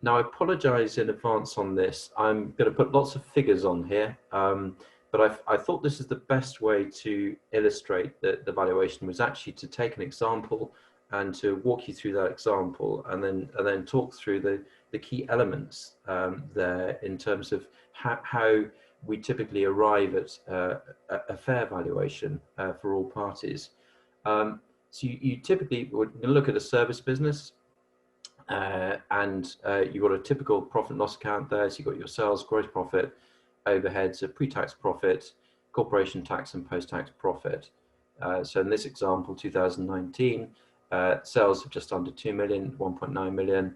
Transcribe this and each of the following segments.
Now, I apologize in advance on this. I'm going to put lots of figures on here, but I thought this is the best way to illustrate the valuation was actually to take an example and to walk you through that example and then talk through the key elements there in terms of how we typically arrive at a fair valuation for all parties. So you typically would look at a service business. And you've got a typical profit and loss account there. So you've got your sales, gross profit, overheads, a pre-tax profit, corporation tax and post-tax profit. So in this example, 2019, sales of just under 2 million, 1.9 million,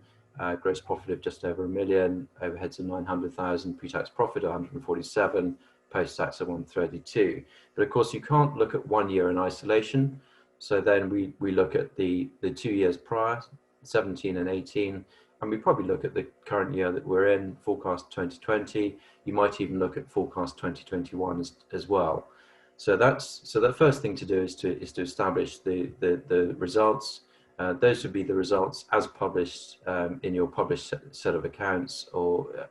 gross profit of just over 1 million, overheads of 900,000, pre-tax profit 147, post-tax of 132. But of course, you can't look at 1 year in isolation. So then we look at the 2 years prior, 17 and 18, and we probably look at the current year that we're in, forecast 2020. You might even look at forecast 2021 as well. So the first thing to do is to establish the results. Those would be the results as published in your published set of accounts, or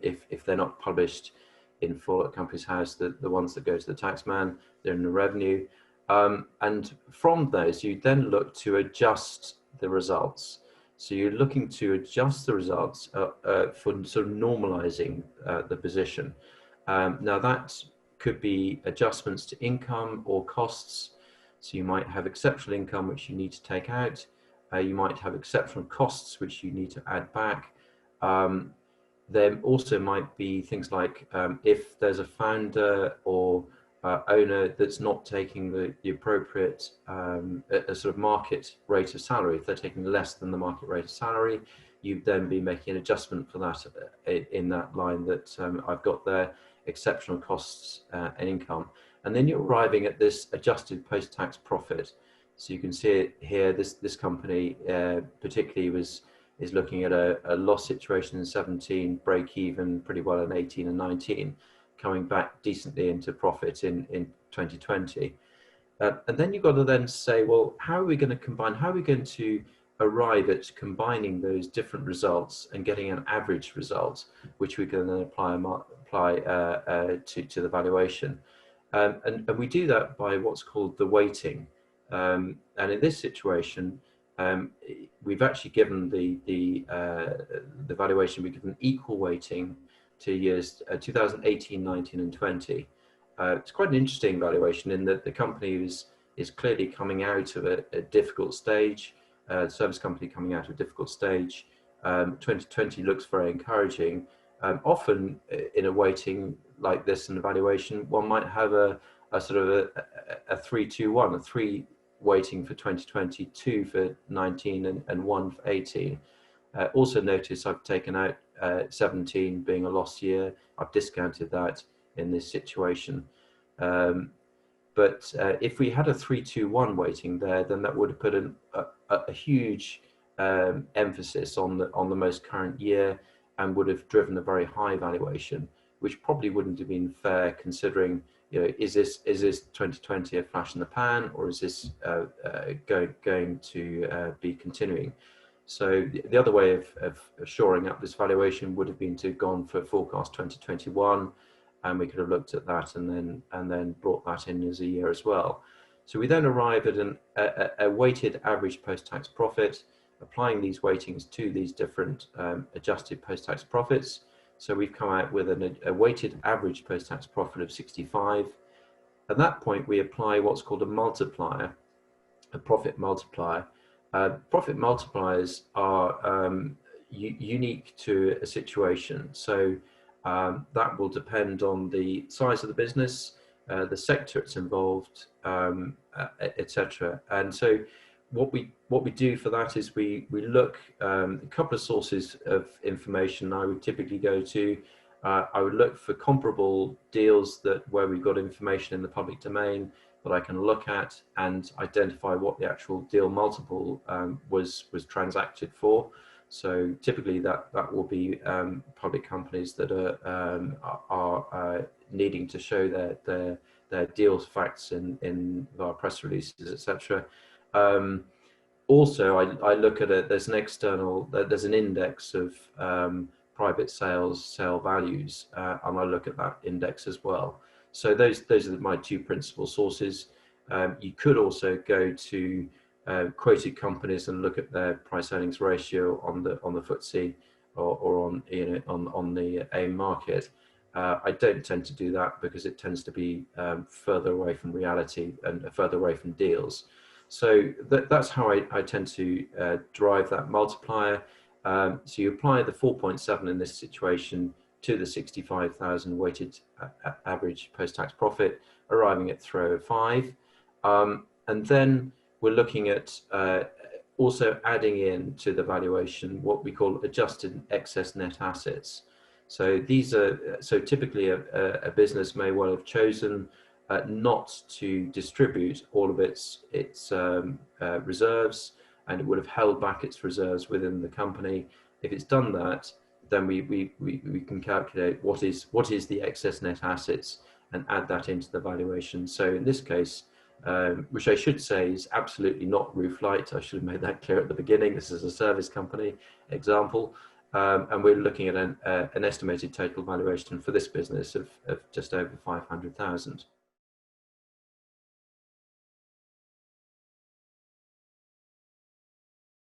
if they're not published in full at Companies House, the ones that go to the taxman, they're in the revenue. And from those, you then look to adjust the results. So you're looking to adjust the results for sort of normalizing the position. Now that could be adjustments to income or costs. So you might have exceptional income, which you need to take out. You might have exceptional costs, which you need to add back. There also might be things like if there's a founder or owner that's not taking the appropriate a sort of market rate of salary. If they're taking less than the market rate of salary, you'd then be making an adjustment for that in that line that I've got there, exceptional costs and income. And then you're arriving at this adjusted post-tax profit. So you can see it here, this company particularly is looking at a loss situation in 17, break even pretty well in 18 and 19. Coming back decently into profit in 2020. And then you've got to then say, well, how are we going to combine, how are we going to arrive at combining those different results and getting an average result, which we can then apply to the valuation. And we do that by what's called the weighting. And in this situation, we've actually given the valuation, we've given equal weighting to years 2018, 19 and 20. It's quite an interesting valuation in that the company is clearly coming out of a difficult stage, service company coming out of a difficult stage. 2020 looks very encouraging. Often in a weighting like this, an evaluation, one might have a sort of a 3-2-1, a 3 weighting for 2020, 2 for 19 and 1 for 18. Also notice I've taken out 17 being a loss year. I've discounted that in this situation. But if we had a 3-2-1 weighting there, then that would have put a huge emphasis on the most current year and would have driven a very high valuation, which probably wouldn't have been fair considering, you know, is this 2020 a flash in the pan, or is this going to be continuing? So the other way of shoring up this valuation would have been to have gone for forecast 2021, and we could have looked at that and then brought that in as a year as well. So we then arrive at a weighted average post-tax profit, applying these weightings to these different adjusted post-tax profits. So we've come out with a weighted average post-tax profit of 65. At that point, we apply what's called a multiplier, a profit multiplier. Profit multipliers are unique to a situation. So that will depend on the size of the business, the sector it's involved, etc. And so what we do for that is we look a couple of sources of information I would typically go to. I would look for comparable deals where we've got information in the public domain that I can look at and identify what the actual deal multiple was transacted for. So typically that will be public companies that are needing to show their deals facts in our press releases, etc. Also, I look at it, there's an index of private sale values, and I look at that index as well. So those are my two principal sources. You could also go to quoted companies and look at their price earnings ratio on the FTSE or on on the AIM market. I don't tend to do that because it tends to be further away from reality and further away from deals. So that's how I tend to drive that multiplier. So you apply the 4.7 in this situation to the 65,000 weighted average post-tax profit, arriving at 305. And then we're looking at also adding in to the valuation what we call adjusted excess net assets. So typically a business may well have chosen not to distribute all of its reserves, and it would have held back its reserves within the company. If it's done that, then we can calculate what is the excess net assets and add that into the valuation. So in this case, which I should say is absolutely not Rooflight. I should have made that clear at the beginning. This is a service company example. And we're looking at an estimated total valuation for this business of just over 500,000.